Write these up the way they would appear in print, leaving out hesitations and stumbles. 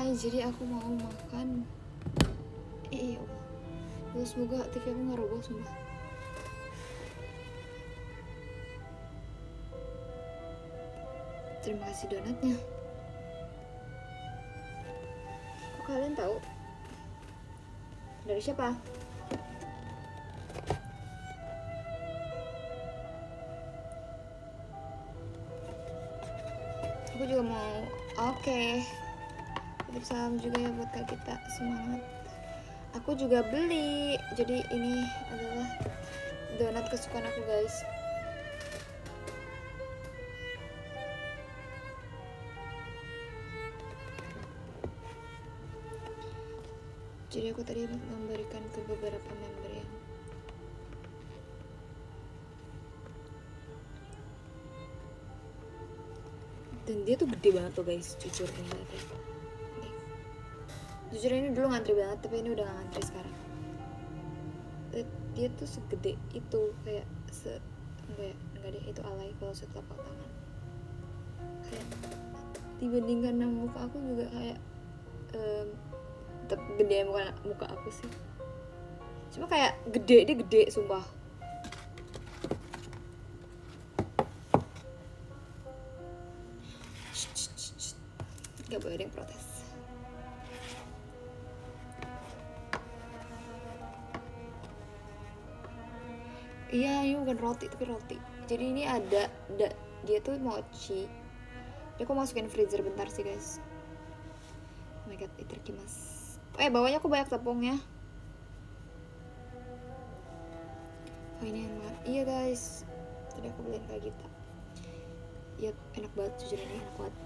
guys, jadi aku mau makan. Ya Allah, semoga TV aku nggak roboh sumpah. Terima kasih donatnya. Kok kalian tahu? Dari siapa? Aku juga mau. Oke. Titip salam juga ya buat Kak Gita, semangat. Aku juga beli. Jadi ini adalah donat kesukaan aku guys. Jadi aku tadi memberikan ke beberapa member yang dan dia tuh gede banget tuh guys, jujur nih. Jujur ini dulu ngantri banget, tapi ini udah gak ngantri sekarang. Dia tuh segede itu, kayak enggak deh, itu alay kalau setelapak tangan. Kayak dibandingkan sama muka aku juga kayak tetap gede muka aku sih. Cuma kayak dia gede sumpah. Gak boleh ada yang protes. Iya, ini bukan roti tapi roti. Jadi ini ada dia tuh mochi. Jadi aku masukin freezer bentar sih guys. Oh my god, itadakimasu. Bawahnya aku banyak tepungnya. Oh ini enak. Iya guys, tadi aku beliin kayak gitu. Iya enak banget, jujur ini enak banget.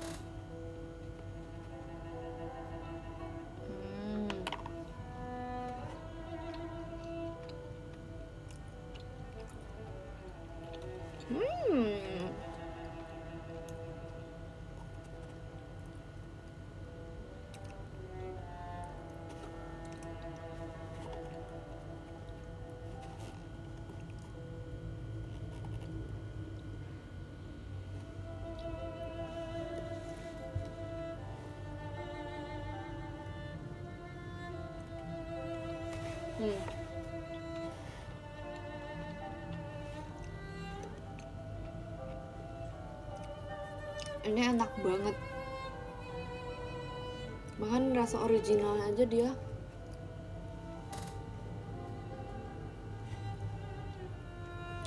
Ini enak banget. Bahkan rasa originalnya aja dia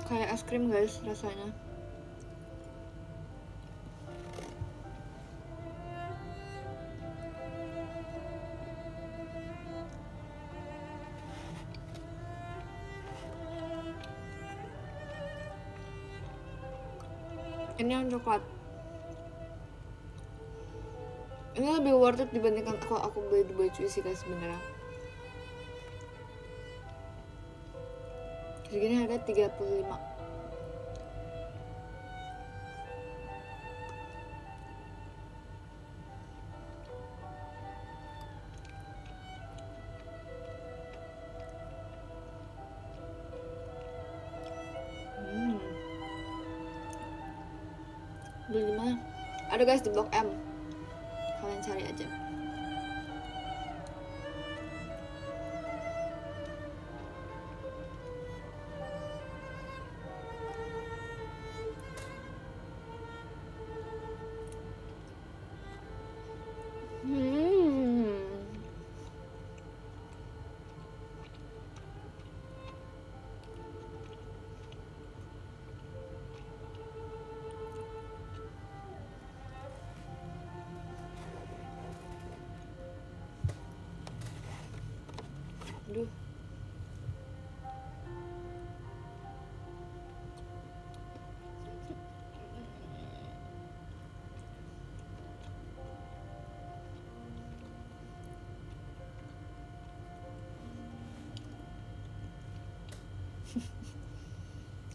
kayak es krim guys rasanya. Ini yang coklat. Ini lebih worth it dibandingkan kalau aku beli di baju sih guys sebenarnya. Segini harga 35. Beli di mana? Ada guys di Blok M. Kalian cari aja. Aduh.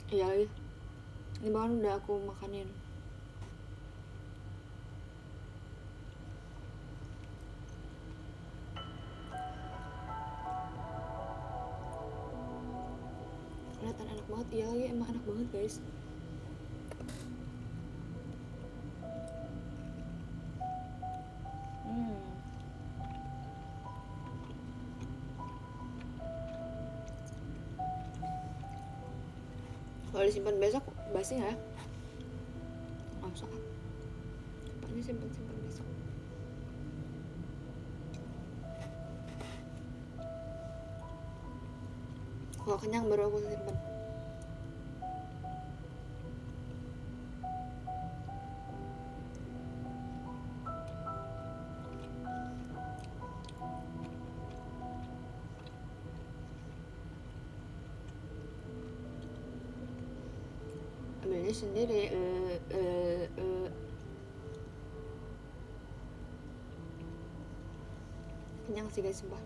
Iya lagi. Ini bahkan udah aku makanin. Kelihatan enak banget. Iya lagi, emang enak banget guys. Kalau disimpan besok basi nggak ya? Nggak usah. Apanya simpan besok? Kalau kenyang baru aku simpan. Ambilnya sendiri. Kenyang sih guys, sumpah.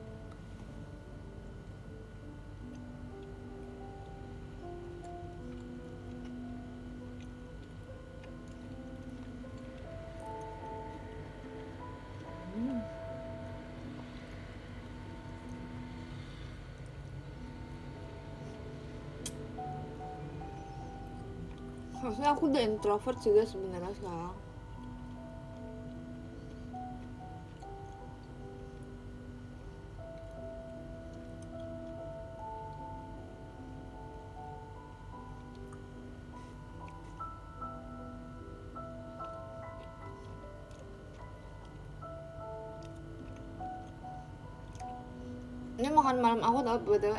Harusnya aku udah introvert juga sebenarnya sekarang. Ini makan malam aku tau btw.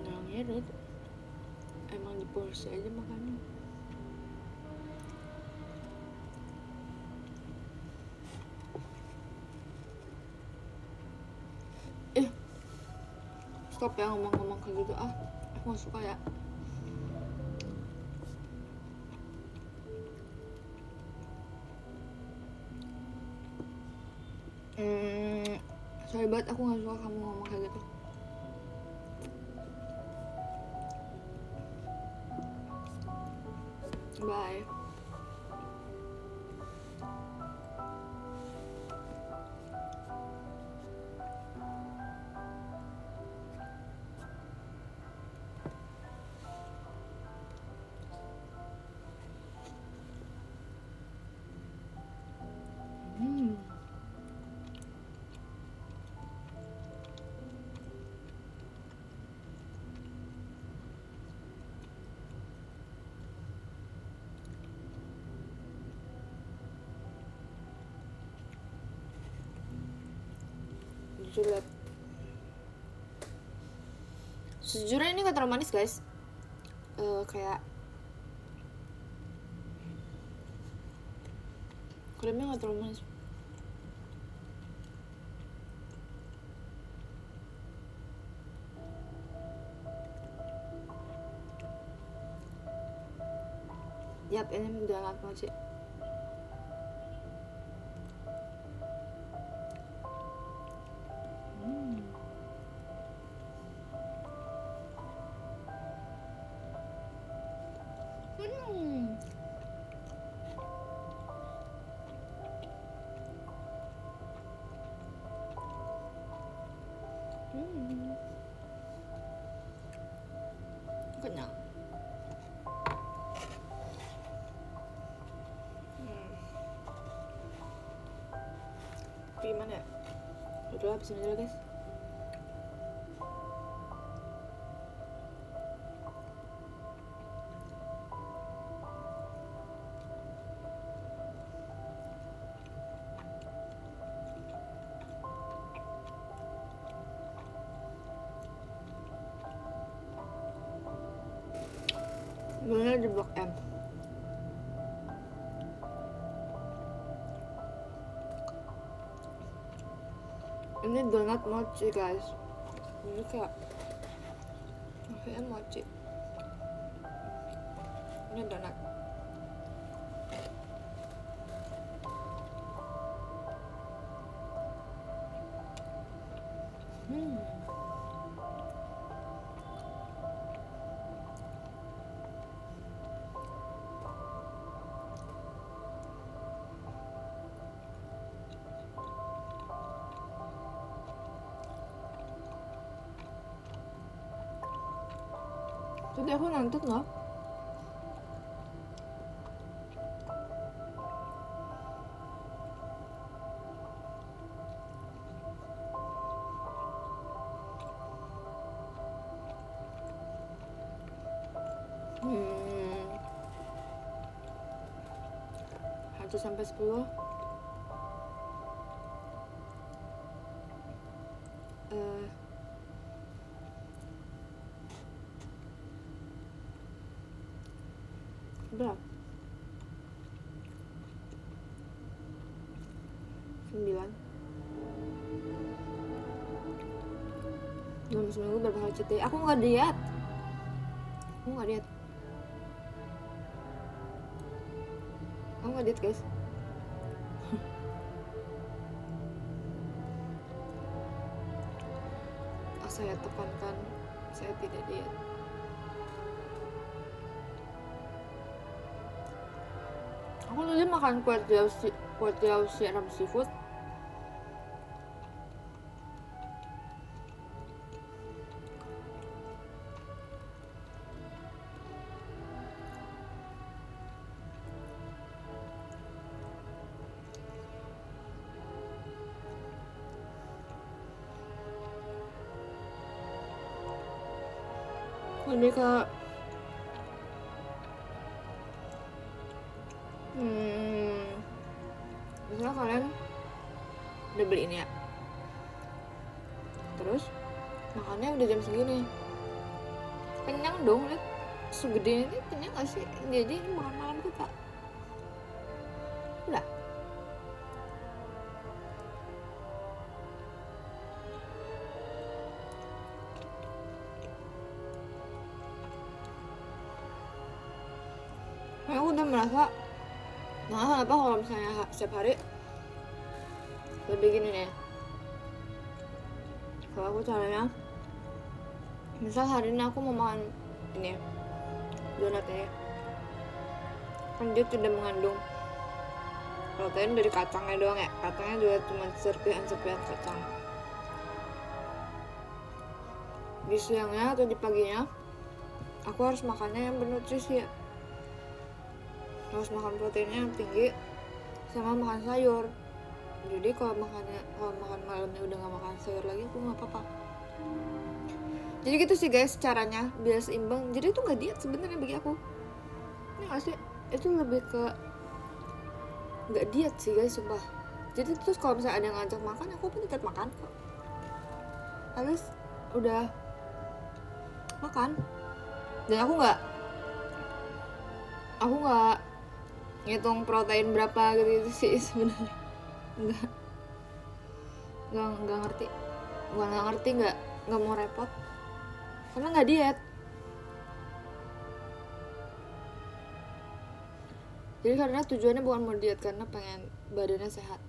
Nggak ngirit. Emang di porsi aja makannya. Stop ya ngomong-ngomong kayak gitu, aku gak suka ya. Sorry banget, aku gak suka kamu ngomong kayak gitu. Bye. Sejujurnya ini gak terlalu manis guys. Kayak krimnya gak terlalu manis. Yap, ini udah enak banget sih. Kenyang. Gimana ya? Udah habisin aja guys. Belinya di Blok M. Ini donat mochi guys. Ini kayak mochi. Ini donat. Tadi aku nonton loh. Hmm, 1 sampai 10. Berapa? 9. Dalam seminggu berapa kali cheat day? Aku nggak diet. Aku nggak diet guys. Saya tekankan, saya tidak diet. Aku tadi makan kue tiaw siram seafood. Lebih ke misalnya kalian udah beli ini ya, terus makannya udah jam segini, kenyang dong, lihat segede ini, kenyang gak sih? Jadi ini makan malam kita udah. Aku udah merasa, nah apa kalau misalnya setiap hari lebih gini nih. Kalau aku caranya, misal hari ini aku mau makan ini donat ini, kan dia tidak mengandung protein dari kacangnya doang ya, kacangnya juga cuma serpihan kacang. Di siangnya atau di paginya aku harus makannya yang bernutrisi ya, harus makan proteinnya yang tinggi sama makan sayur. Jadi kalau makan malamnya udah gak makan sayur lagi, aku gak apa-apa. Jadi gitu sih guys caranya biar seimbang. Jadi itu gak diet sebenarnya bagi aku. Ini gak sih? Itu lebih ke gak diet sih guys, sumpah. Jadi terus kalau misalnya ada yang ngajak makan, aku pun tetap makan kok. Habis udah makan. Dan aku gak ngitung protein berapa gitu sih sebenarnya. Nggak ngerti, nggak mau repot karena nggak diet. Jadi karena tujuannya bukan mau diet, karena pengen badannya sehat.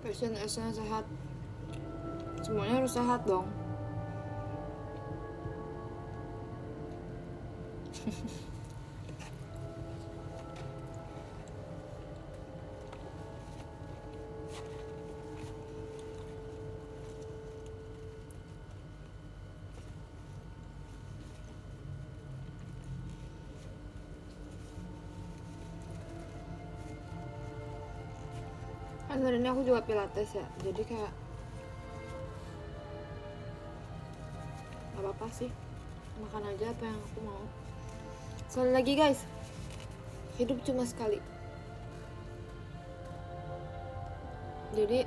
Passion S-nya sehat, semuanya harus sehat dong. Kan hari ini aku juga pilates ya, jadi kayak gak apa-apa sih, makan aja apa yang aku mau. Sekali lagi guys, hidup cuma sekali. Jadi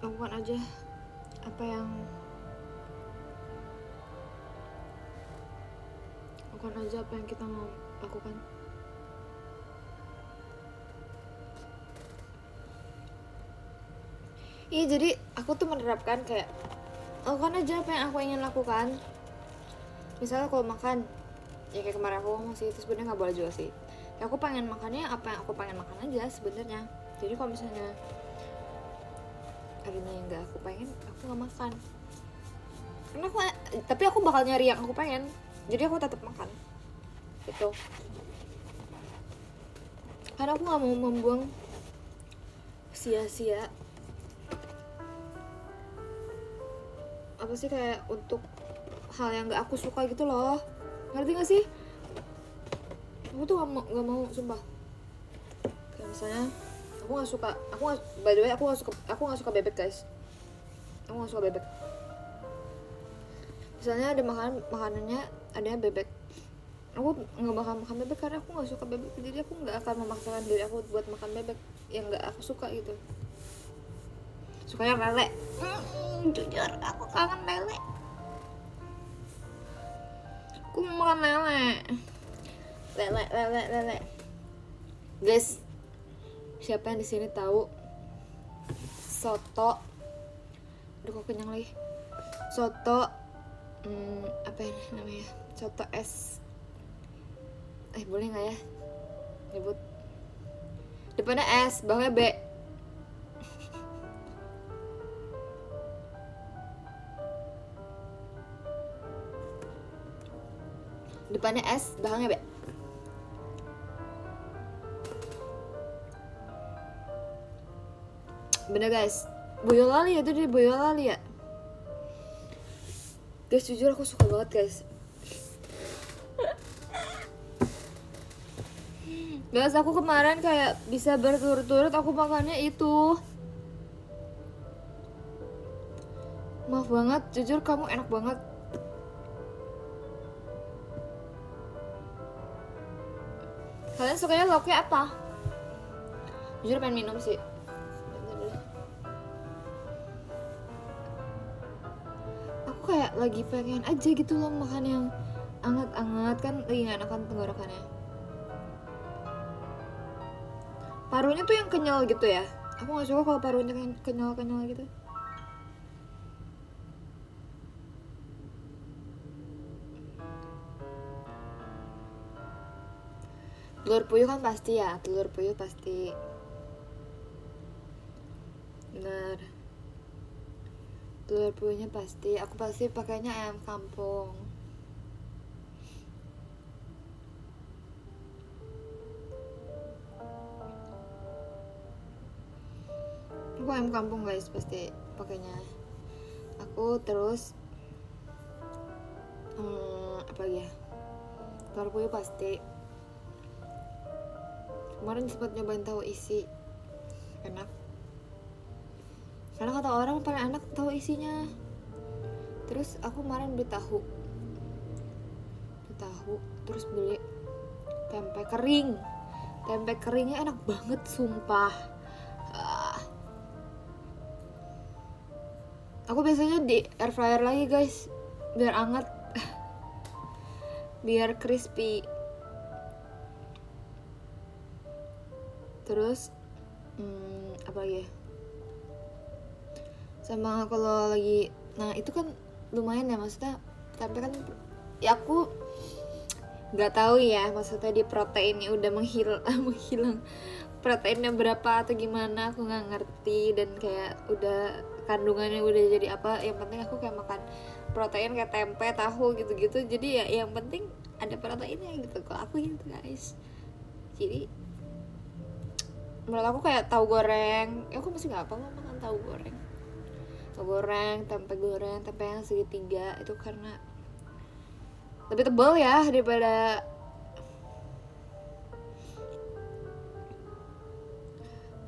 lakukan aja apa yang kita mau, aku kan. Iya, jadi aku tuh menerapkan kayak lakukan aja apa yang aku ingin lakukan. Misalnya kalau makan, ya kayak kemarin aku ngomong sih, itu sebenarnya nggak boleh juga sih. Ya aku pengen makannya apa yang aku pengen makan aja sebenarnya. Jadi kalau misalnya harinya yang nggak aku pengen, aku nggak makan. Karena tapi aku bakal nyari yang aku pengen. Jadi aku tetap makan. Gitu. Karena aku nggak mau membuang sia-sia apa sih kayak untuk hal yang nggak aku suka gitu loh. Ngerti gak sih? Aku tuh gak mau sumpah. Kayak misalnya by the way aku nggak suka bebek guys. Aku nggak suka bebek. Misalnya ada makanannya ada bebek, aku nggak bakal makan bebek karena aku nggak suka bebek. Jadi aku nggak akan memaksakan diri aku buat makan bebek yang nggak aku suka gitu. Sukanya lele. Jujur aku kangen lele. Aku mau makan lele. Guys, siapa yang di sini tahu soto? Aduh kok kenyang lagi. Soto apa ya namanya? Soto es. Boleh nggak ya nyebut? Depannya S, bawahnya B. Depannya S, belakangnya B. Bener guys, Boyolali ya, itu di Boyolali ya. Guys, jujur aku suka banget guys. Guys, aku kemarin kayak bisa berturut-turut aku makannya itu. Maaf banget, jujur kamu enak banget. Kalian sukanya lauknya apa? Jujur pengen minum sih. Aku kayak lagi pengen aja gitu loh makan yang anget-anget, kan lagi gak enakan tenggorokannya. Parunya tuh yang kenyal gitu ya. Aku gak suka kalau parunya kenyal-kenyal gitu. Telur puyuh kan pasti ya, telur puyuh pasti. Bener. Telur puyuhnya pasti, aku pasti pakainya ayam kampung. Aku ayam kampung guys, pasti pakainya. Aku terus apa lagi ya? Telur puyuh pasti. Kemarin sempat nyobain tahu isi, enak. Karena kata orang paling enak tahu isinya. Terus aku kemarin beli tahu, terus beli tempe kering. Tempe keringnya enak banget sumpah. Aku biasanya di air fryer lagi guys, biar anget, biar crispy. Terus apa lagi ya? Sama kalau lagi, nah itu kan lumayan ya, maksudnya tempe kan ya aku nggak tahu ya, maksudnya di proteinnya udah menghilang proteinnya berapa atau gimana, aku nggak ngerti. Dan kayak udah kandungannya udah jadi apa, yang penting aku kayak makan protein kayak tempe, tahu gitu-gitu. Jadi ya yang penting ada proteinnya gitu, kalau aku gitu guys. Jadi menurut aku kayak tahu goreng, ya aku masih nggak apa makan tahu goreng, tempe goreng, tempe yang segitiga itu karena lebih tebal ya daripada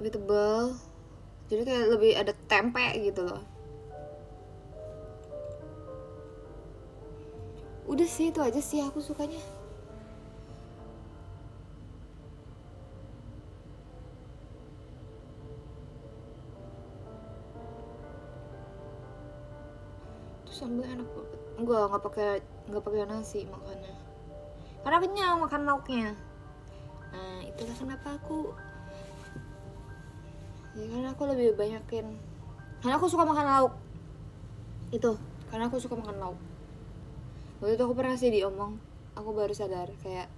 lebih tebal, jadi kayak lebih ada tempe gitu loh. Udah sih, itu aja sih aku sukanya. Terus sambal enak banget. Nggak pakai nasi makannya. karena kenyang makan lauknya. Nah itulah kenapa aku ya, karena aku lebih banyakin, karena aku suka makan lauk itu, karena aku suka makan lauk. Waktu itu aku pernah sih diomong, aku baru sadar kayak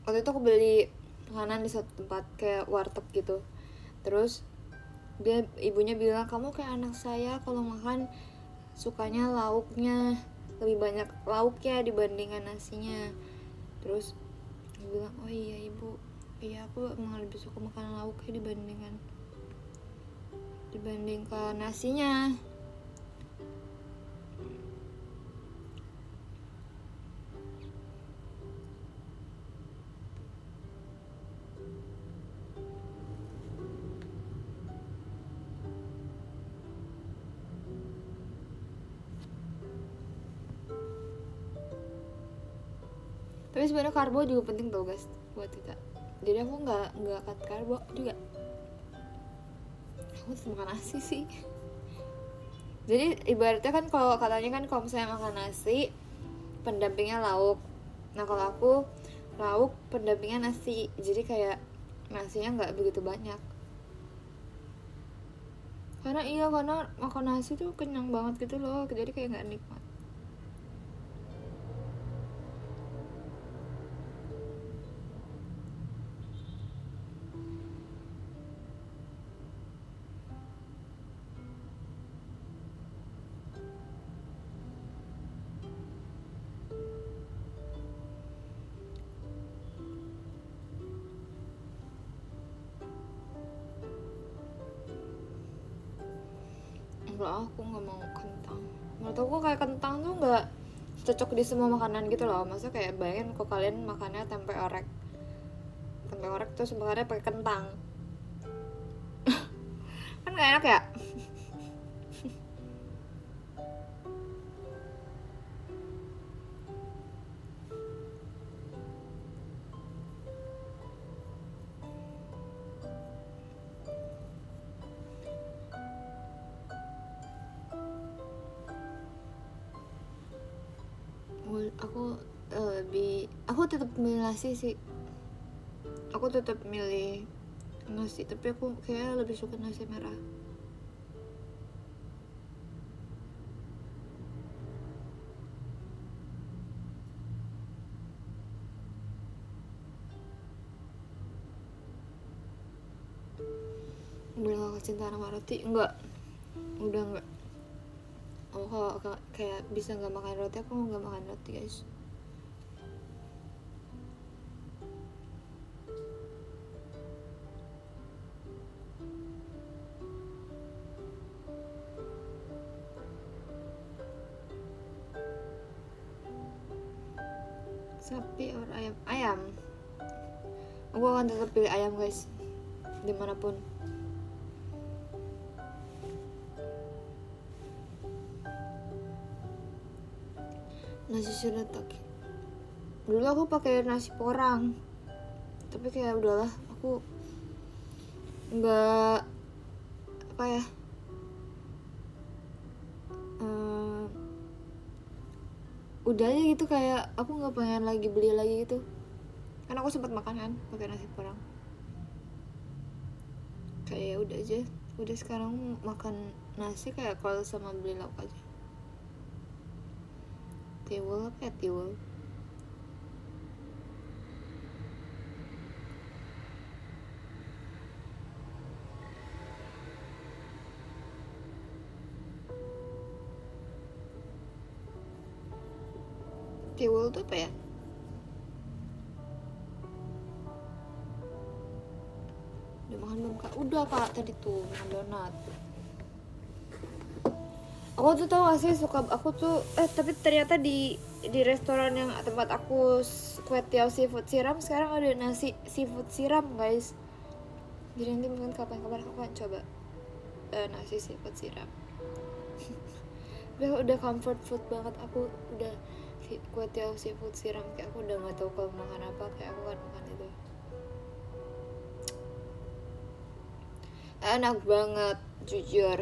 waktu itu aku beli makanan di satu tempat kayak warteg gitu, terus ibunya bilang kamu kayak anak saya kalau makan sukanya lauknya, lebih banyak lauknya dibandingkan nasinya. Terus aku bilang oh iya ibu, iya aku emang lebih suka makan lauknya dibandingkan nasinya. Tapi sebenarnya karbo juga penting tau guys buat kita. Jadi aku nggak cut karbo juga. Aku tetap makan nasi sih. Jadi ibaratnya kan kalau katanya kan kalau misalnya makan nasi pendampingnya lauk. Nah kalau aku lauk pendampingnya nasi. Jadi kayak nasinya nggak begitu banyak. Karena makan nasi tuh kenyang banget gitu loh. Jadi kayak nggak nikmat. Enggak, aku nggak mau kentang. Menurut aku kayak kentang tuh nggak cocok di semua makanan gitu loh. Masa kayak bayangin kok kalian makannya tempe orek terus makannya pakai kentang, kan nggak enak ya. Aku tetap milih nasi sih. Aku tetap milih nasi, tapi aku kayak lebih suka nasi merah. Udah gak kecintaan sama roti? Enggak, udah enggak. Aku kalau kayak bisa nggak makan roti, aku nggak makan roti guys. Sapi or ayam, aku akan tetap pilih ayam guys, dimanapun. Nasi shirataki, dulu aku pakai nasi porang, tapi kayak udahlah, aku nggak apa ya, udah aja gitu, kayak aku nggak pengen lagi beli lagi gitu. Karena aku sempat makan kan pakai nasi porang, kayak udah aja. Udah sekarang makan nasi kayak kalau sama beli lauk aja. Tiwul apa ya, tiwul? Tiwul tuh apa ya? Udah makan belum kak? Udah kak, tadi tuh makan donat. Aku tuh tau gak sih suka, aku tuh tapi ternyata di restoran yang tempat aku kue tiaw seafood siram sekarang ada nasi seafood siram guys. Jadi nanti mungkin kapan-kapan aku akan coba nasi seafood siram. udah comfort food banget aku, udah kue tiaw seafood siram kayak aku udah nggak tahu kalau makan apa, kayak aku kan makan itu. Enak banget jujur.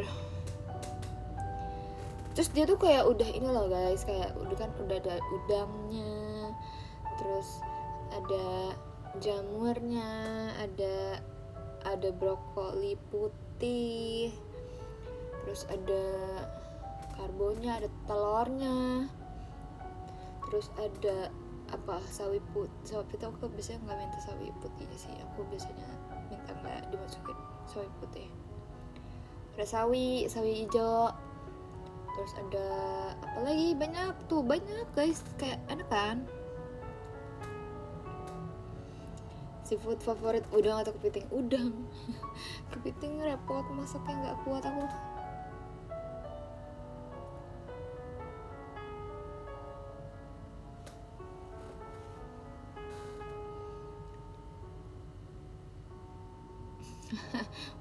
Terus dia tuh kayak udah ini loh guys, kayak udah ada udangnya, terus ada jamurnya, ada brokoli putih, terus ada karbonnya, ada telurnya, terus ada apa sawi putih. Aku biasanya nggak minta sawi putihnya sih, aku biasanya minta nggak dimasukin sawi putih. Ada sawi hijau, terus ada apa lagi, banyak guys, kayak enak kan. Seafood favorit udang atau kepiting? Udang. Kepiting repot masaknya, nggak kuat aku.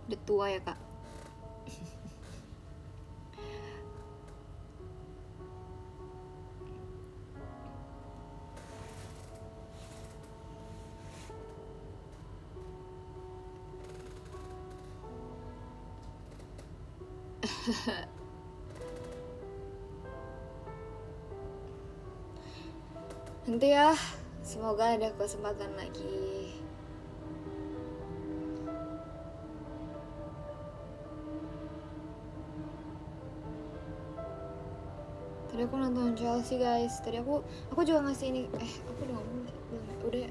Udah tua ya kak. Nanti ya, semoga ada kesempatan lagi. Tadi aku nonton Chelsea guys. Tadi aku juga ngasih ini. Aku udah ngomong belum? Udah ya.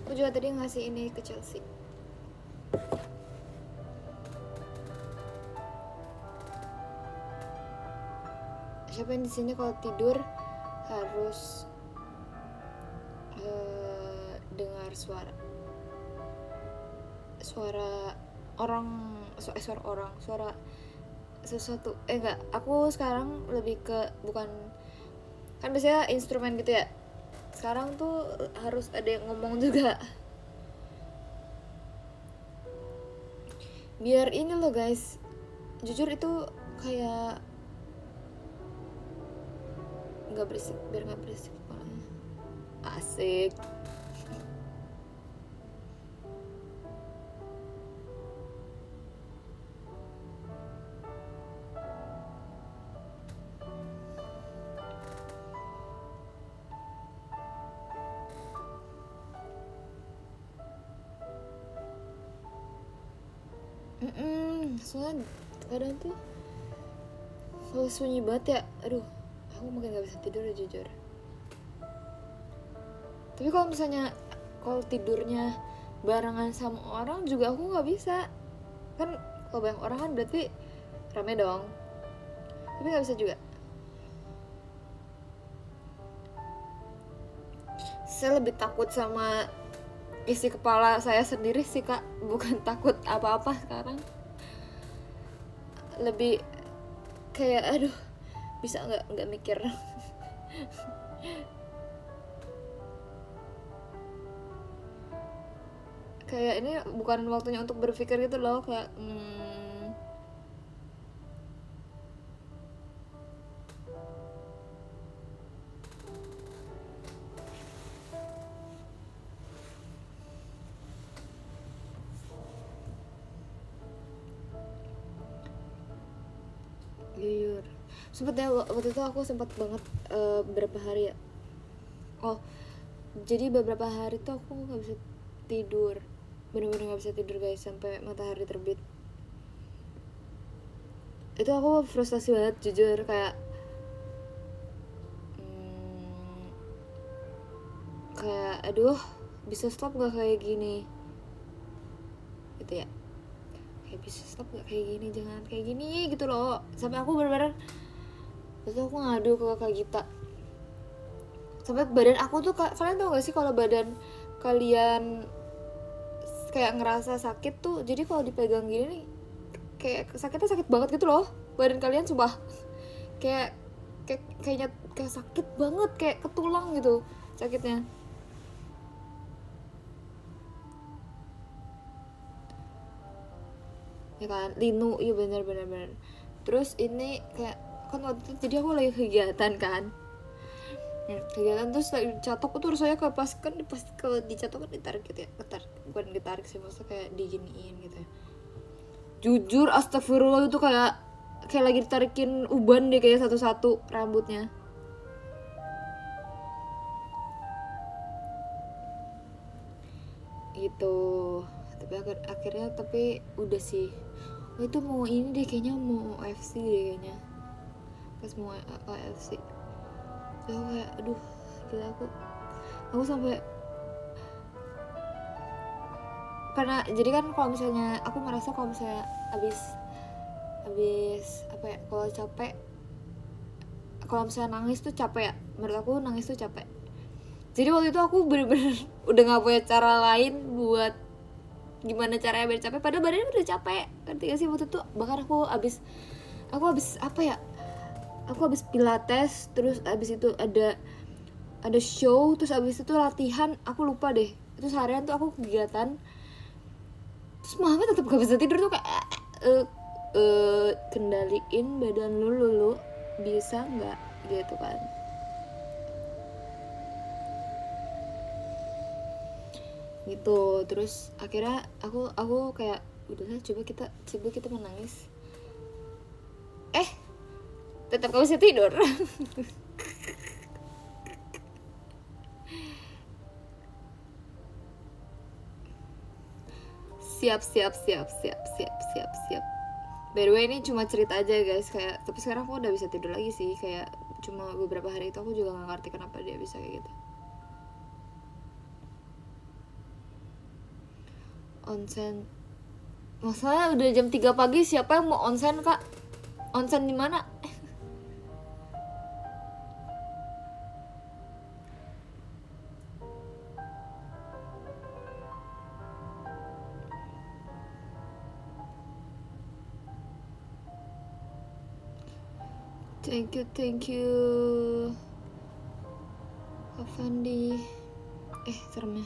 Aku juga tadi ngasih ini ke Chelsea. Siapa yang di sini kalau tidur harus dengar suara sesuatu. Enggak, aku sekarang lebih ke bukan, kan biasanya instrumen gitu ya, sekarang tuh harus ada yang ngomong juga, biar ini loh guys, jujur itu kayak biar nggak berisik kepalanya. Asik. Soalnya kadang tuh kalau sunyi banget ya, aduh, aku makin gak bisa tidur ya jujur. Tapi kalau misalnya tidurnya barengan sama orang juga aku nggak bisa, kan kalau banyak orang kan berarti rame dong, tapi nggak bisa juga. Saya lebih takut sama isi kepala saya sendiri sih kak, bukan takut apa-apa sekarang. Lebih kayak aduh, bisa nggak mikir. Kayak ini bukan waktunya untuk berpikir gitu loh, kayak jujur sempet ya, waktu itu aku sempat banget berapa hari ya, jadi beberapa hari tuh aku nggak bisa tidur, bener-bener nggak bisa tidur guys, sampai matahari terbit. Itu aku frustasi banget jujur, kayak aduh, bisa stop gak kayak gini gitu ya, kayak bisa stop gak kayak gini, jangan kayak gini gitu loh. Sampai aku bener-bener terus aku ngadu ke Kak Gita, sampai badan aku tuh, kalian tau gak sih kalau badan kalian kayak ngerasa sakit tuh, jadi kalau dipegang gini nih kayak sakitnya sakit banget gitu loh badan kalian, sumpah. Kayaknya sakit banget, kayak ke tulang gitu sakitnya. Ya kan, linu, iya benar. Terus ini kayak kan waktu itu jadi aku lagi kegiatan kan, kegiatan terus dicatok tuh rasanya kayak pas kalau dicatok kan ditarik gitu ya, bukan ditarik sih, maksudnya kayak diginiin gitu ya. Jujur astagfirullah, itu kayak kayak lagi ditarikin uban deh kayak satu-satu rambutnya. Gitu. Tapi akhirnya tapi udah sih. Oh itu mau ini deh kayaknya, mau OFC deh kayaknya. Pas mau OFC. Jadi kayak aduh, gila aku sampai, karena jadi kan kalau misalnya aku merasa kalau misalnya abis apa ya, kalau capek, kalau misalnya nangis tuh capek ya, menurut aku nangis tuh capek. Jadi waktu itu aku bener-bener udah nggak punya cara lain buat gimana caranya biar capek, padahal badannya udah capek. Ngerti gak sih? Waktu itu bahkan aku abis apa ya, aku abis pilates, terus abis itu ada show, terus abis itu latihan, aku lupa deh itu seharian tuh aku kegiatan. Terus Muhammad tetap gak bisa tidur tuh, kayak kendaliin badan lu bisa nggak gitu kan. Gitu. Terus akhirnya aku kayak udahlah, coba kita menangis. Tetap gak bisa tidur. Siap. By the way ini cuma cerita aja guys, kayak tapi sekarang aku udah bisa tidur lagi sih, kayak cuma beberapa hari itu aku juga gak ngerti kenapa dia bisa kayak gitu. Onsen, masalah udah jam 3 pagi, siapa yang mau onsen kak? Onsen di mana? Thank you Avandi. Seremnya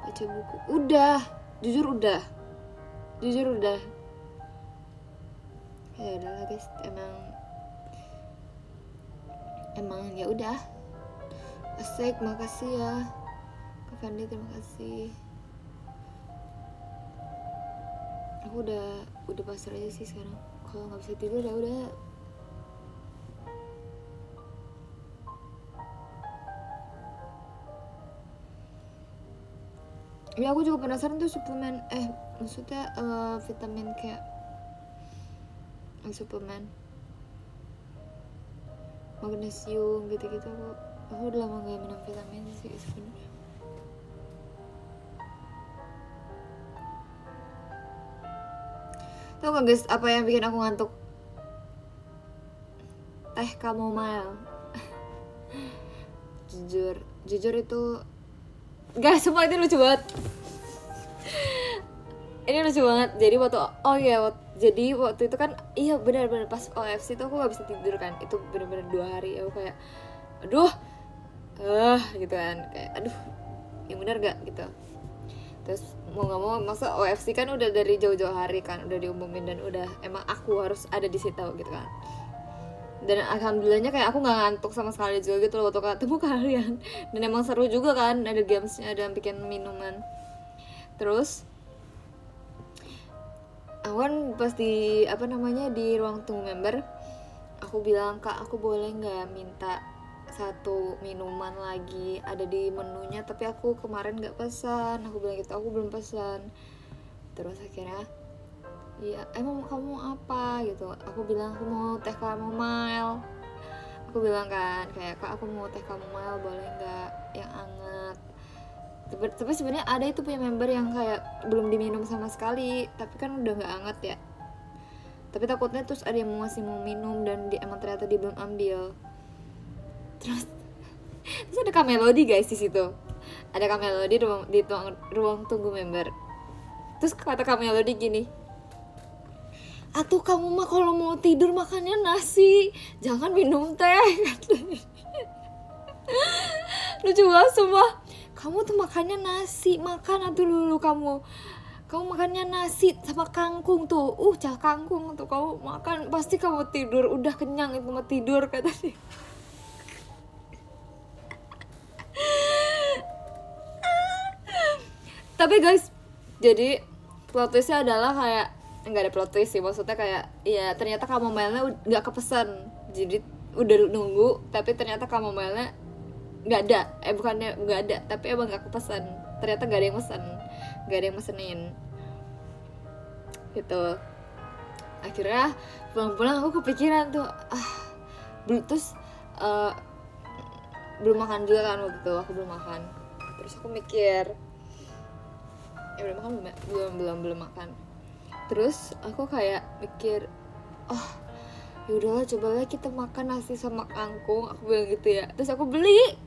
baca buku udah, jujur udah ya udahlah guys, emang ya udah. Asik, makasih ya Avandi, terima kasih. Aku udah pasrah aja sih sekarang, kalau nggak bisa tidur ya udah. Ya aku juga penasaran tuh suplemen, maksudnya vitamin kayak suplemen magnesium gitu-gitu. Aku udah lama gak minum vitamin sih sebenarnya. Tau gak guys apa yang bikin aku ngantuk? Teh chamomile. jujur itu guys, semua ini lucu banget. Ini lucu banget. Jadi jadi waktu itu kan, iya benar pas OFC itu aku gak bisa tidur kan. Itu benar-benar 2 hari aku kayak aduh gitu kan, kayak aduh yang benar gak gitu. Terus mau gak mau, maksud OFC kan udah dari jauh-jauh hari kan, udah diumumin dan udah emang aku harus ada di situ gitu kan. Dan alhamdulillahnya kayak aku nggak ngantuk sama sekali juga gitu loh waktu ketemu kalian. Dan emang seru juga kan, ada gamesnya, ada bikin minuman. Terus awan pas di di ruang tunggu member, aku bilang, kak aku boleh nggak minta 1 minuman lagi, ada di menunya tapi aku kemarin nggak pesan. Aku bilang gitu, aku belum pesan. Terus akhirnya, iya emang kamu apa gitu, aku bilang aku mau teh chamomile. Aku bilang kan kayak, kak aku mau teh chamomile boleh nggak yang hangat. Tapi sebenarnya ada itu punya member yang kayak belum diminum sama sekali, tapi kan udah nggak hangat ya. Tapi takutnya terus ada yang masih mau minum dan emang ternyata dia belum ambil. Terus ada Kak Melody guys di situ. Ada Kak Melody di ruang tunggu member. Terus kata Kak Melody gini, atuh kamu mah kalau mau tidur makannya nasi, jangan minum teh. Lucu banget sumpah. Kamu tuh makannya nasi, makan atuh dulu kamu makannya nasi sama kangkung tuh, cah kangkung tuh kamu makan, pasti kamu tidur, udah kenyang itu mah tidur, kata dia. Tapi guys, jadi plot twistnya adalah kayak, nggak ada plot twist sih, maksudnya kayak ya ternyata kamomailnya nggak kepesan, jadi udah nunggu tapi ternyata kamomailnya nggak ada, bukannya nggak ada tapi emang nggak kepesan, ternyata nggak ada yang mesen, nggak ada yang mesenin gitu. Akhirnya pulang-pulang aku kepikiran tuh, terus belum makan juga kan waktu itu, aku belum makan. Terus aku mikir, ya belum makan, belum makan. Terus aku kayak mikir, ya udahlah cobalah kita makan nasi sama kangkung, aku bilang gitu ya. Terus aku beneran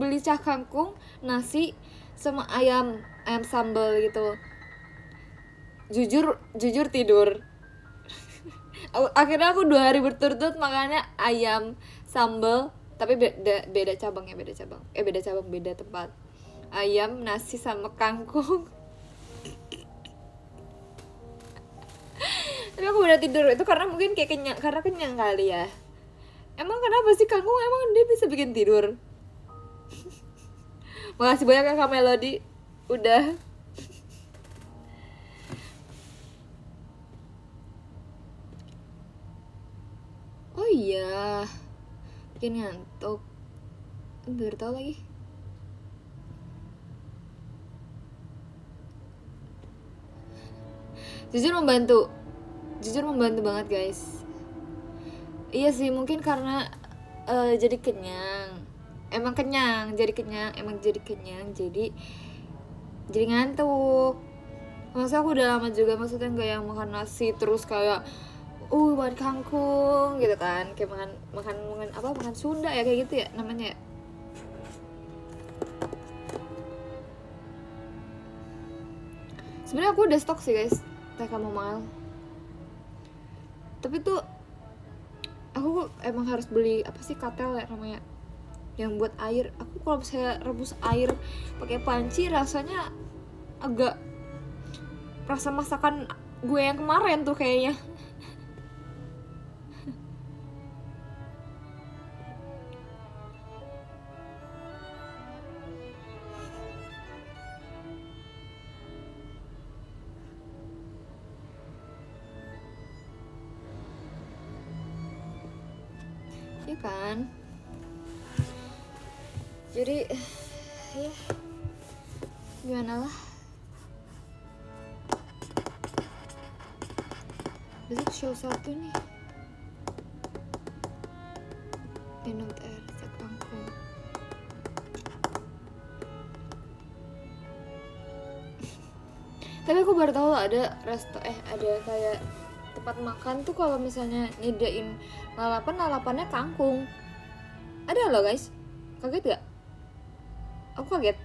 beli cah kangkung, nasi sama ayam sambal gitu. Jujur tidur. Akhirnya aku 2 hari berturut-turut makannya ayam sambal, tapi beda tempat. Ayam, nasi sama kangkung. Tapi aku udah tidur itu karena mungkin kayak kenyang kali ya. Emang kenapa sih kangkung, emang dia bisa bikin tidur? Makasih banyak ya Kak Melody udah oh iya bikin ngantuk, baru tahu lagi. Jujur membantu banget guys. Iya sih, mungkin karena jadi kenyang, jadi ngantuk. Maksudnya aku udah lama juga, maksudnya nggak yang makan nasi terus kayak makan kangkung gitu kan, kayak makan Sunda ya, kayak gitu ya namanya. Sebenarnya aku udah stok sih guys teh chamomile, tapi tuh aku emang harus beli apa sih, katel ya namanya, yang buat air. Aku kalau misalnya rebus air pakai panci rasanya agak rasa masakan gue yang kemarin tuh kayaknya. Ya kan, jadi ya gimana lah, besok show 1 nih, minum teh resep kangkung. Tapi aku baru tahu ada ada kayak tempat makan tuh kalau misalnya nyediain lalapannya kangkung. Ada loh guys, kaget gak? Aku kaget.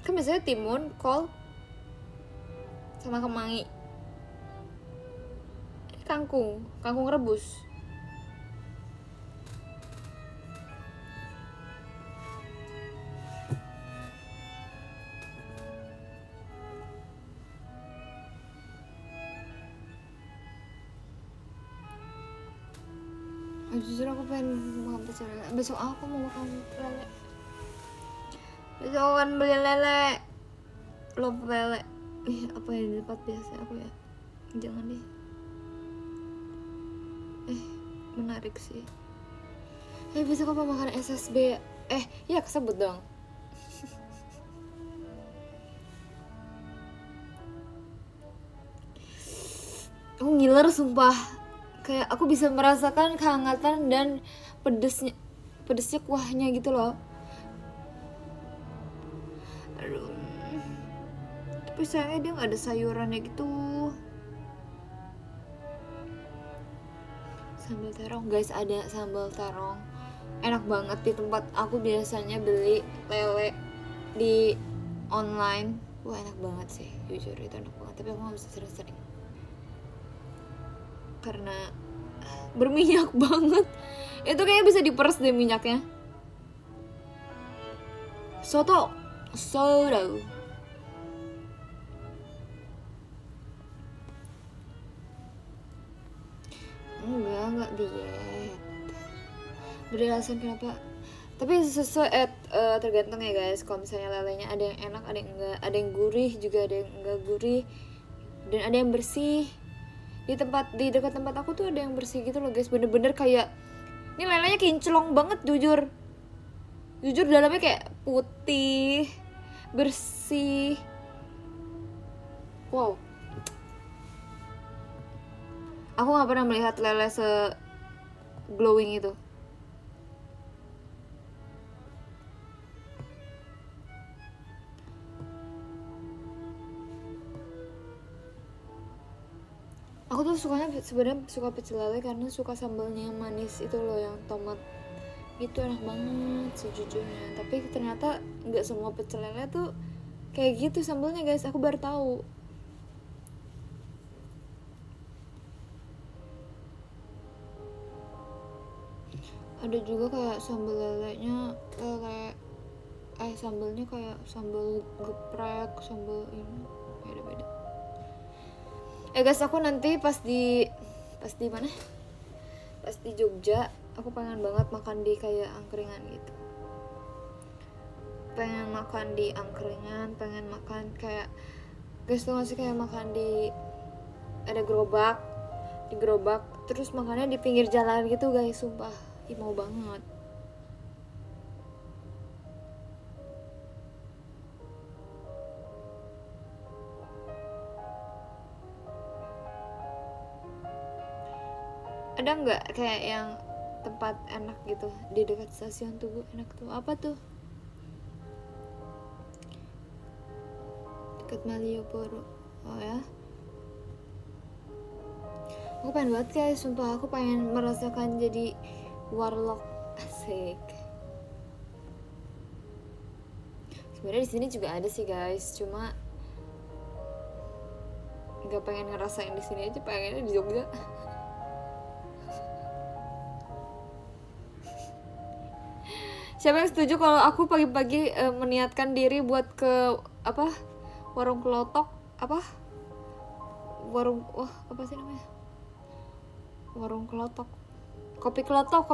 Kan biasanya timun, kol, sama kemangi. Kangkung rebus. Jujur aku pengen makan pecel lele. Besok aku mau makan lele. Besok akan beli lele, lop lele. Apa yang di tempat biasa aku ya? Jangan deh. Menarik sih. Besok apa makan SSB? Ya kesebut dong. Aku ngiler sumpah. Kayak aku bisa merasakan kehangatan dan pedesnya kuahnya gitu loh. Aduh. Tapi sayangnya dia nggak ada sayurannya gitu. Sambal terong guys, ada sambal terong. Enak banget. Di tempat aku biasanya beli lele di online. Wah enak banget sih, jujur itu enak banget. Tapi aku nggak bisa sering-sering karena berminyak banget. Itu kayaknya bisa diperes deh minyaknya. Soto enggak diet. Beralasan kenapa? Tapi sesuai tergantung ya guys. Kalau misalnya lelenya ada yang enak, ada yang enggak, ada yang gurih juga, ada yang enggak gurih. dan ada yang bersih. Di dekat tempat aku tuh ada yang bersih gitu loh guys, bener-bener kayak ini lelenya kinclong banget, jujur dalamnya kayak putih bersih. Wow, aku nggak pernah melihat lele se glowing itu. Aku tuh sebenarnya suka pecel lele karena suka sambalnya yang manis itu loh, yang tomat itu enak banget sejujurnya. Tapi ternyata nggak semua pecel lele tuh kayak gitu sambalnya guys, aku baru tahu. Ada juga kayak sambal lelenya sambalnya kayak sambal geprek, sambal ini beda-beda. Guys, aku nanti pas di mana? Pas di Jogja, aku pengen banget makan di kayak angkringan gitu. Pengen makan di angkringan, pengen makan kayak guys tuh ngasih kayak makan di ada gerobak, terus makannya di pinggir jalan gitu guys, sumpah. Ih, mau banget. Ada nggak kayak yang tempat enak gitu di dekat stasiun Tugu enak tuh? Apa tuh? Dekat Malioboro. Oh ya. Aku pengen banget guys, sumpah aku pengen merasakan jadi warlock, asik. Sebenarnya di sini juga ada sih guys, cuma nggak pengen ngerasain di sini aja, pengennya di Jogja. Siapa yang setuju kalau aku pagi-pagi meniatkan diri buat ke warung kelotok apa sih namanya, warung kelotok, kopi kelotok.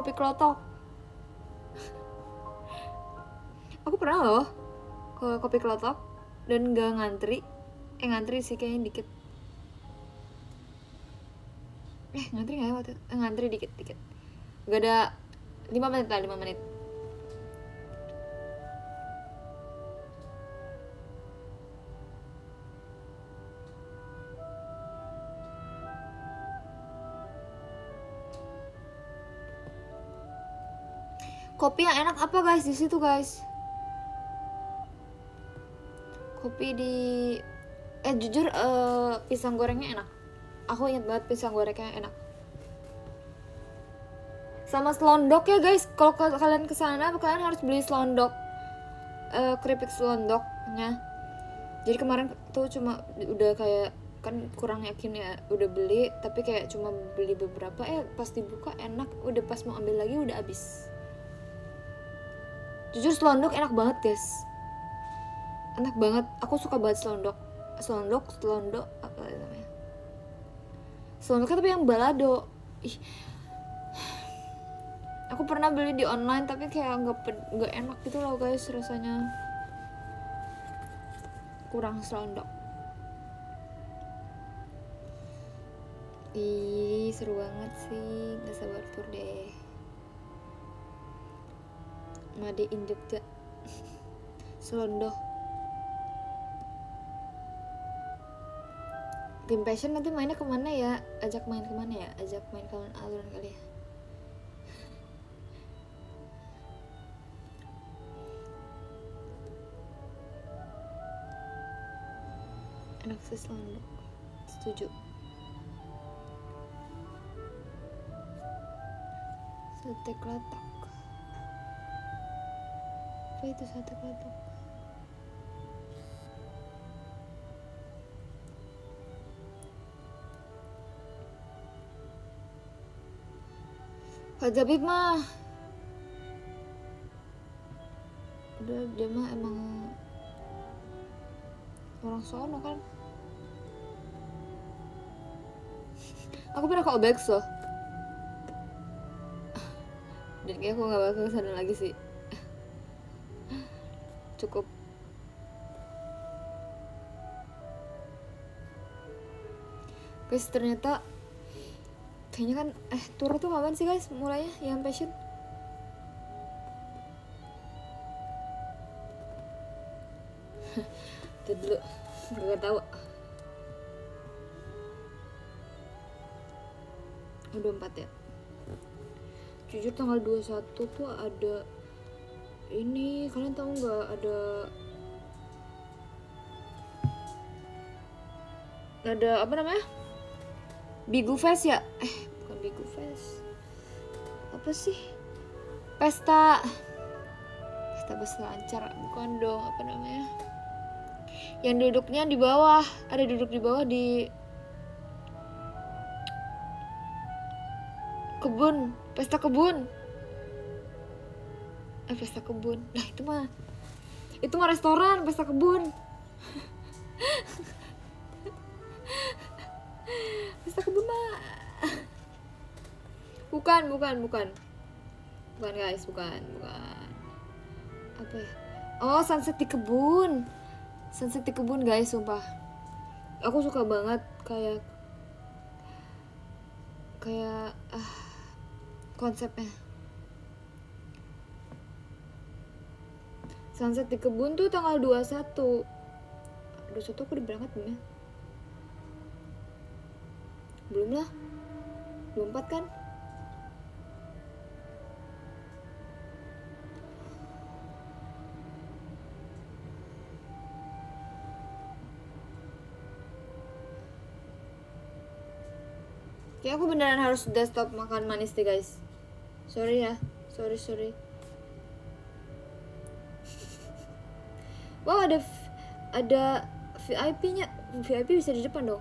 Aku pernah loh ke kopi kelotok dan gak ngantri sih kayaknya dikit. Ngantri nggak ya waktu ngantri dikit gak ada 5 menit. Kopi yang enak apa guys di situ guys? Kopi di jujur pisang gorengnya enak. Aku ingat banget pisang gorengnya enak. Sama selondok ya guys. Kalau kalian kesana kalian harus beli selondok, keripik selondoknya. Jadi kemarin tuh cuma udah kayak kan kurang yakin ya, udah beli tapi kayak cuma beli beberapa, pas dibuka enak, udah pas mau ambil lagi udah habis. Jujur selondok enak banget guys, enak banget. Aku suka banget selondok apa namanya, selondoknya tapi yang balado. Aku pernah beli di online tapi kayak nggak enak gitu loh guys, rasanya kurang selondok. Seru banget sih, nggak sabar tur deh. Made in Jogja. Selondoh. Tim Passion nanti mainnya kemana ya? Ajak main kemana ya? Ajak main kawan aluran kali ya. Enak sih selondok. Setuju. Sate klatak. Apa itu sate klatak? Kak Jabib mah udah, dia mah emang orang sono kan. Aku pernah ke Obex loh, dan kayak aku gak bakal kesana lagi sih. Cukup Guys, ternyata kayaknya kan tour tuh kapan sih guys mulainya yang passion? Itu dulu, gak tahu. 24 ya. Jujur tanggal 21 tuh ada ini, kalian tahu nggak, ada apa namanya? Bigu Fest ya? Bukan Bigu Fest. Apa sih? Pesta lancar, bukan dong, apa namanya? Yang duduknya di bawah, ada duduk di bawah di kebun, pesta kebun. Pesta kebun. Nah, itu mah restoran, pesta kebun. Pesta kebun mah. Bukan guys, bukan. Apa ya? Oh, sunset di kebun guys, sumpah. Aku suka banget kayak konsepnya. Sunset di kebun tuh tanggal 21 aku udah berangkat belum ya? Belum lah, 24 kan? Kayak aku beneran harus udah stop makan manis deh guys. Sorry ya, sorry. Wow, ada VIP-nya. VIP bisa di depan dong.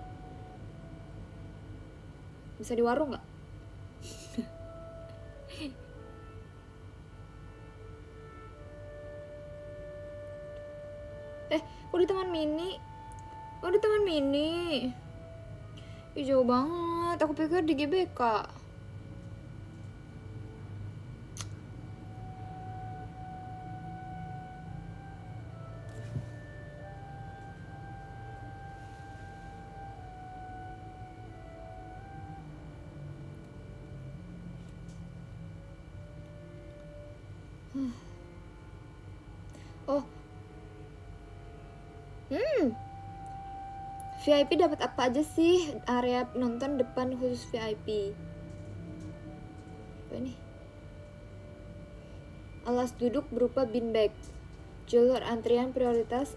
Bisa di warung nggak? Kok di Taman Mini? Ih, jauh banget. Aku pikir di GBK. Oh. VIP dapat apa aja sih? Area penonton depan khusus VIP. Apa ini? Alas duduk berupa beanbag. Jalur antrian prioritas.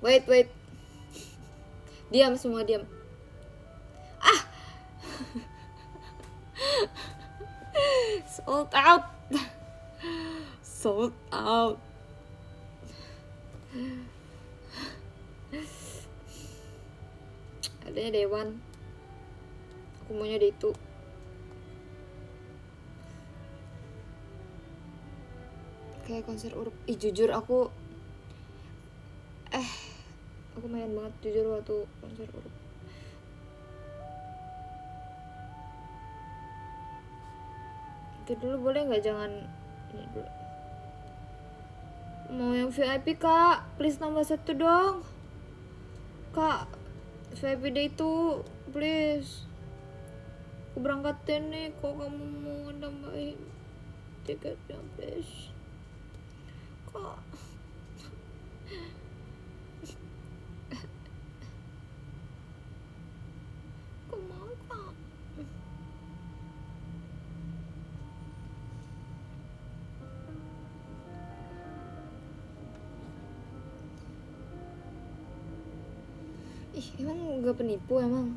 Wait. Diam semua, diam. Sold out. Adanya Dewan. Aku maunya deh itu. Kayak konser Urup. Jujur aku main banget jujur waktu konser Urup. Itu dulu boleh nggak, jangan ini dulu. Mau yang VIP kak, please nambah 1 dong kak. VIP day itu please. Aku berangkatin nih, kok kamu mau nambahin tiketnya please kak. Kok mau kak? Emang gak penipu emang?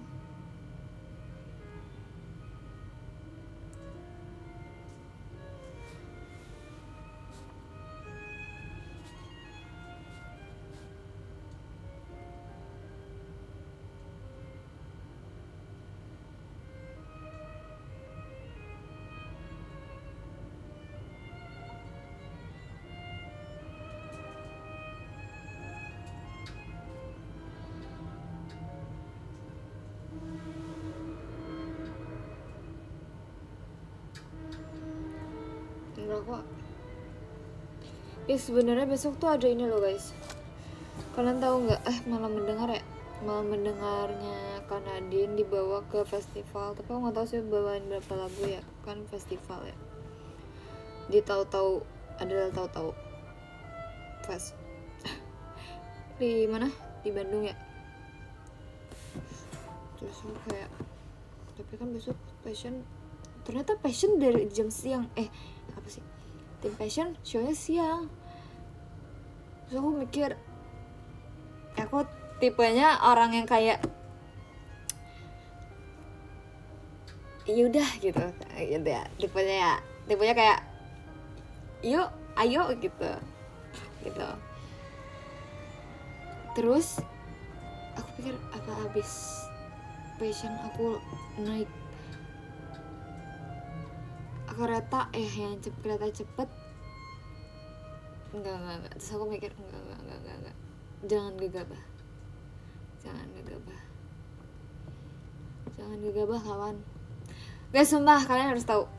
Enggak kok. Sebenarnya besok tuh ada ini loh guys. Kalian tahu nggak? Malam mendengarnya Kak Nadine dibawa ke festival, tapi aku nggak tahu sih bawain berapa lagu ya, kan festival ya. Di tahu-tahu adalah tahu-tahu fest di mana, di Bandung ya. Terus aku kayak, tapi kan besok ternyata passion dari jam siang, apa sih, tim passion show-nya siang. Terus aku mikir, aku tipenya orang yang kayak yaudah gitu ya, tipenya kayak yuk ayo gitu. Terus aku pikir, apa abis passion aku naik kereta yang kereta cepet, enggak. Terus aku mikir enggak, jangan gegabah kawan. Guys, sumpah kalian harus tahu.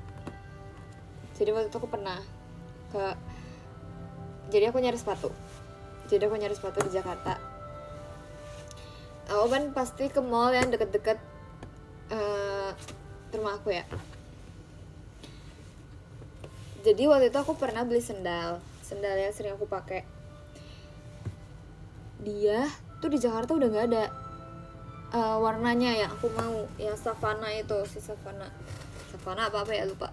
Jadi waktu itu aku pernah jadi aku nyari sepatu di Jakarta. Aku kan pasti ke mall yang deket-deket rumah aku ya. Jadi waktu itu aku pernah beli sendal yang sering aku pakai. Dia tuh di Jakarta udah nggak ada warnanya yang aku mau, yang savana itu, si savana apa ya, lupa.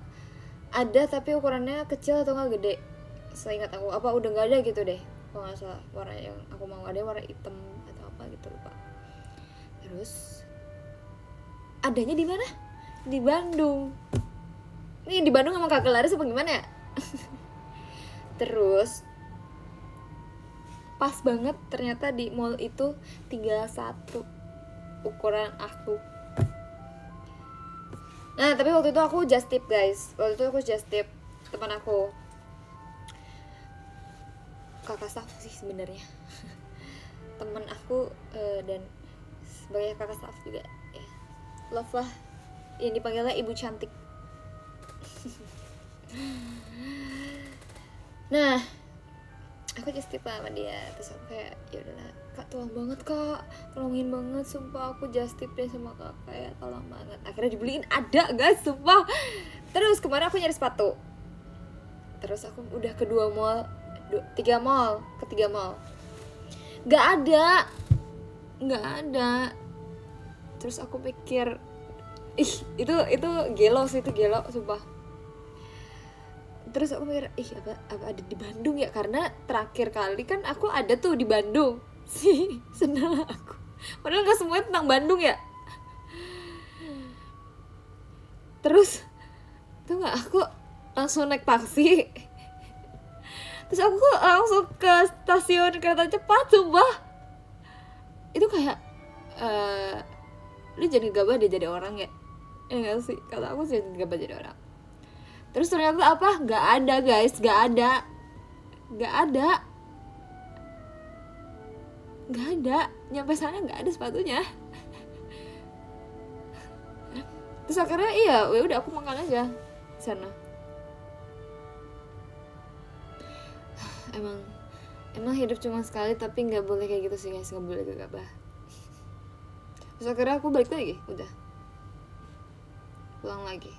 Ada tapi ukurannya kecil atau nggak gede, seingat aku. Apa udah nggak ada gitu deh kalau nggak salah. Warna yang aku mau ada warna hitam atau apa gitu, lupa. Terus adanya di mana? Di Bandung. Nih di Bandung emang kagak laris apa gimana ya? Terus pas banget ternyata di mall itu 31 ukuran aku. Nah tapi waktu itu aku just tip guys, teman aku, kakak staff sih sebenarnya. Teman aku dan sebagai kakak staff juga ya, love lah, yang dipanggilnya ibu cantik. Nah aku just tip sama dia. Terus aku kayak, ya udahlah kak, tolongin banget, sumpah aku just tip deh sama kakak ya, tolong banget. Akhirnya dibeliin, ada guys, sumpah. Terus kemarin aku nyari sepatu, terus aku udah ke 3 mall, nggak ada. Terus aku pikir, itu gelo sumpah. Terus aku mikir, apa ada di Bandung ya, karena terakhir kali kan aku ada tuh di Bandung sih sendal aku, padahal nggak semuanya tentang Bandung ya. Terus tuh nggak, aku langsung naik taksi. Terus aku langsung ke stasiun kereta cepat, sumpah. Itu kayak lu jadi gabah dia jadi orang ya, nggak sih, kata aku sih jadi gabah jadi orang. Terus ternyata apa? Nggak ada guys, nggak ada. Nyampe sana nggak ada sepatunya. Terus akhirnya udah aku makan aja di sana. Emang hidup cuma sekali, tapi nggak boleh kayak gitu sih guys, nggak boleh gegabah. Terus akhirnya aku balik lagi, udah pulang lagi.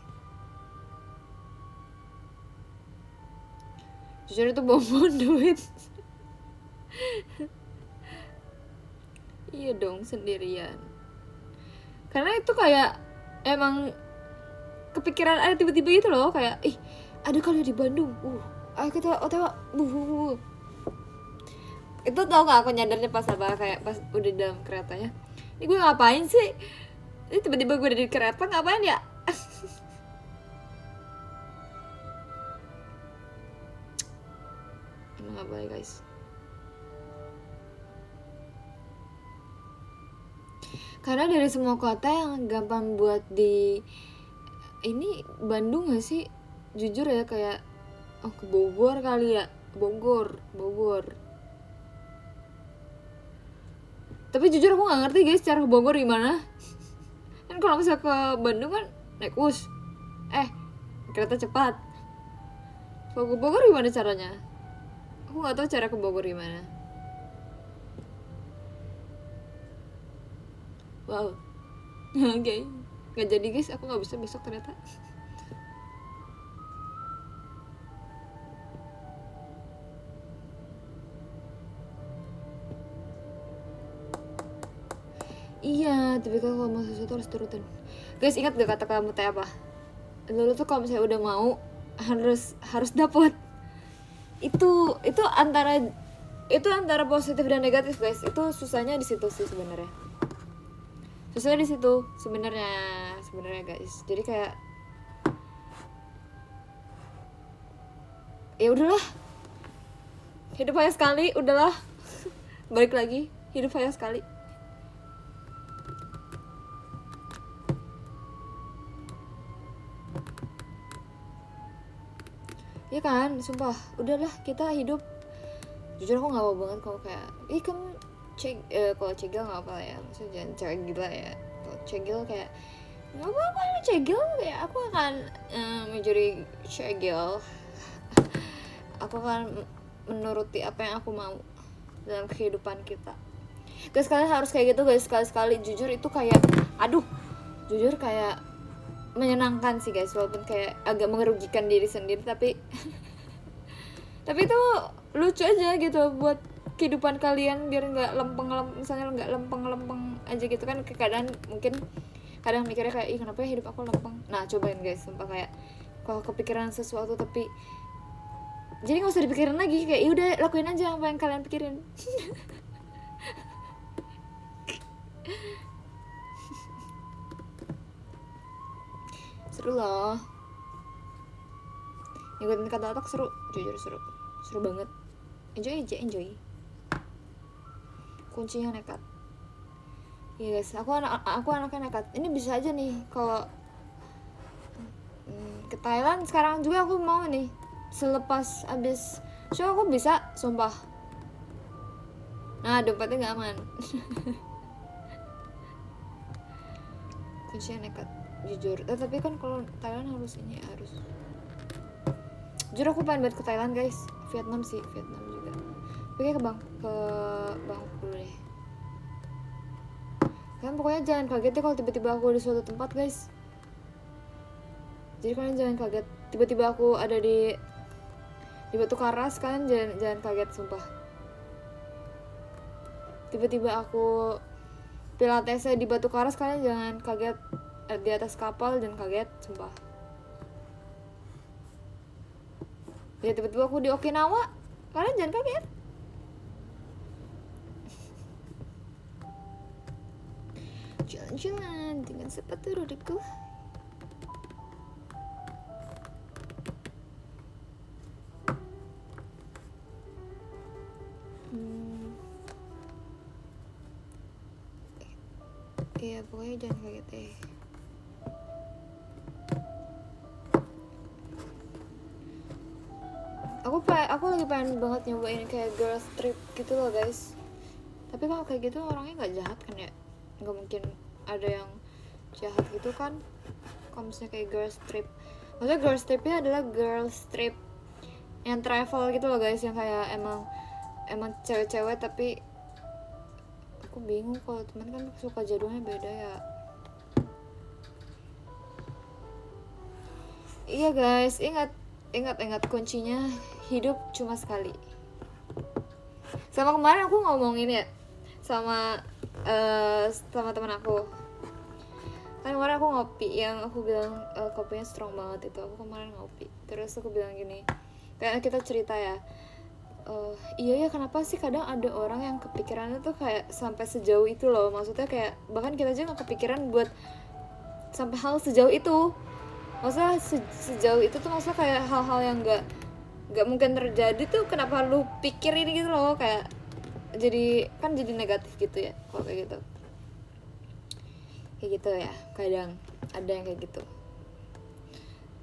Jujur itu bom duit. Iya dong, sendirian. Karena itu kayak emang kepikiran ada tiba-tiba gitu loh, kayak ada kali di Bandung, ayo kita OTW, Itu tau gak aku nyadarnya pas apa, kayak pas udah di dalam keretanya, ini gue ngapain sih, ini tiba-tiba gue udah di kereta, ngapain ya. Emang gak boleh guys. Karena dari semua kota yang gampang buat di ini Bandung gak sih? Jujur ya, kayak ke Bogor kali ya. Bogor. Tapi jujur aku gak ngerti guys cara ke Bogor gimana. Kan kalau misalnya ke Bandung kan naik bus, kereta cepat. Kalau ke Bogor gimana caranya? Aku gak tahu cara ke Bogor gimana. Wow. Oke, nggak jadi guys, aku nggak bisa besok ternyata. Iya, tapi kalau mau sesuatu harus turutin. Guys, ingat gak kata kamu teh apa? Dulu tuh kalau misalnya udah mau harus dapet. Itu antara positif dan negatif guys. Itu susahnya di situ sih sebenarnya. Susahnya di situ sebenarnya guys. Jadi kayak ya udahlah, hidup hanya sekali, udahlah. Balik lagi, hidup hanya sekali. Ya kan, sumpah, udahlah kita hidup. Jujur aku nggak mau banget kalau kayak, kamu kalau cegil nggak apa ya, maksudnya jangan cewek gila ya. Kalau cegil kayak nggak apa-apa, cegil kayak aku akan menjadi cegil. Aku akan menuruti apa yang aku mau dalam kehidupan kita. Guys, kalian harus kayak gitu guys, sekali-sekali. Jujur itu kayak, jujur kayak menyenangkan sih guys, walaupun kayak agak merugikan diri sendiri, tapi tapi itu lucu aja gitu buat kehidupan kalian, biar nggak misalnya nggak lempeng aja gitu kan. Kadang mikirnya kayak, kenapa ya hidup aku lempeng. Nah cobain guys, sumpah, kayak kalau kepikiran sesuatu tapi jadi nggak usah dipikirin lagi, kayak udah lakuin aja apa yang kalian pikirin. Seru loh, ngikutin kata otak, seru, jujur seru banget. Enjoy. Kuncinya nekat. Iya guys, aku anaknya nekat. Ini bisa aja nih kalau ke Thailand sekarang juga aku mau nih, selepas abis show aku bisa, sumpah. Nah dompetnya nggak aman. Kuncinya nekat, jujur. Tapi kan kalau Thailand harus jujur aku pengen banget ke Thailand guys. Vietnam juga. Oke, ke Bangkok dulu deh. Kalian pokoknya jangan kaget ya kalau tiba-tiba aku di suatu tempat guys. Jadi kalian jangan kaget tiba-tiba aku ada di Batu Karas. Kalian jangan kaget, sumpah. Tiba-tiba aku pilatesnya di Batu Karas, kalian jangan kaget. Di atas kapal dan kaget, sumpah. Ya tiba-tiba aku di Okinawa, kalian jangan kaget. Jalan-jalan dengan sepatu rodaku. Iya pokoknya jangan kaget deh. Aku lagi pengen banget nyobain kayak girls trip gitu loh guys. Tapi kalau kayak gitu orangnya nggak jahat kan ya? Nggak mungkin ada yang jahat gitu kan? Kalau misalnya kayak girls trip, maksudnya girls tripnya adalah girls trip yang travel gitu loh guys, yang kayak emang cewek-cewek. Tapi aku bingung kalau teman kan suka jadwalnya beda ya. Iya guys, ingat kuncinya hidup cuma sekali. Sama kemarin aku ngomongin ya sama teman aku. Kan kemarin aku ngopi, yang aku bilang kopinya strong banget itu. Aku kemarin ngopi, terus aku bilang gini, kayak kita cerita ya, iya ya, kenapa sih kadang ada orang yang kepikirannya tuh kayak sampai sejauh itu loh. Maksudnya kayak bahkan kita aja nggak kepikiran buat sampai hal sejauh itu. Maksudnya sejauh itu tuh, maksudnya kayak hal-hal yang nggak mungkin terjadi tuh kenapa lu pikirin gitu loh. Kayak jadi negatif gitu ya kalau kayak gitu ya. Kadang ada yang kayak gitu.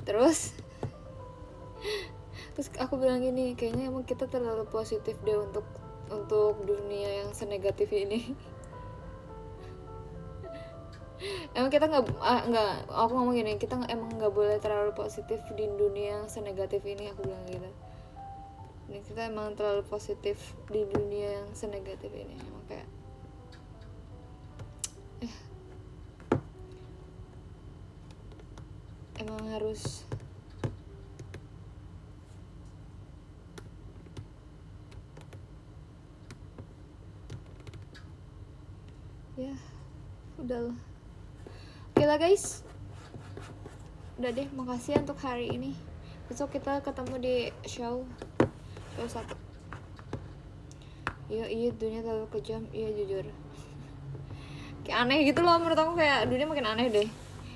Terus aku bilang gini, kayaknya emang kita terlalu positif deh untuk dunia yang senegatif ini. Emang kita nggak, aku ngomong gini, kita emang nggak boleh terlalu positif di dunia yang senegatif ini, aku bilang gitu. Ini kita emang terlalu positif di dunia yang senegatif ini, emang kayak emang harus ya udahlah. Oke lah guys, udah deh, makasih untuk hari ini. Besok kita ketemu di show 1. Iya dunia terlalu kejam, iya jujur kayak aneh gitu loh menurut aku, kayak dunia makin aneh deh.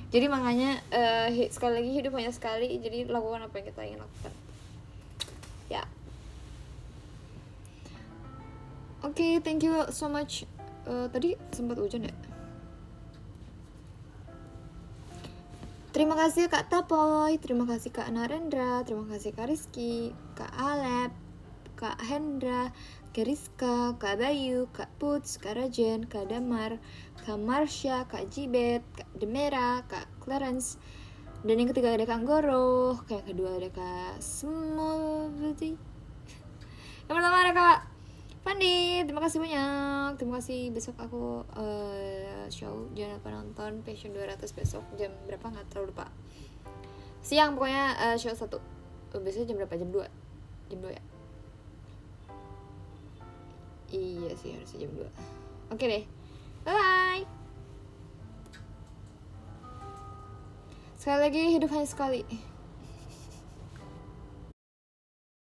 Jadi makanya sekali lagi, hidup hanya sekali, jadi lakukan apa yang kita ingin lakukan ya. Oke, thank you so much. Tadi sempat hujan ya. Terima kasih Kak Tapoy, terima kasih Kak Narendra, terima kasih Kak Rizky, Kak Alep, Kak Hendra, Kak Rizka, Kak Bayu, Kak Puts, Kak Rajen, Kak Damar, Kak Marsha, Kak Jibet, Kak Demera, Kak Clarence, dan yang ketiga ada Kak Goro, yang kedua ada Kak Smolvity, yang pertama ada Kak Pandi. Terima kasih banyak, terima kasih. Besok aku show, jangan lupa nonton Passion 200 besok. Jam berapa nggak terlalu lupa, siang pokoknya. Show 1 biasanya jam berapa? Jam 2 ya. Iya sih, harusnya jam 2. Oke deh, bye. Sekali lagi, hidup hanya sekali.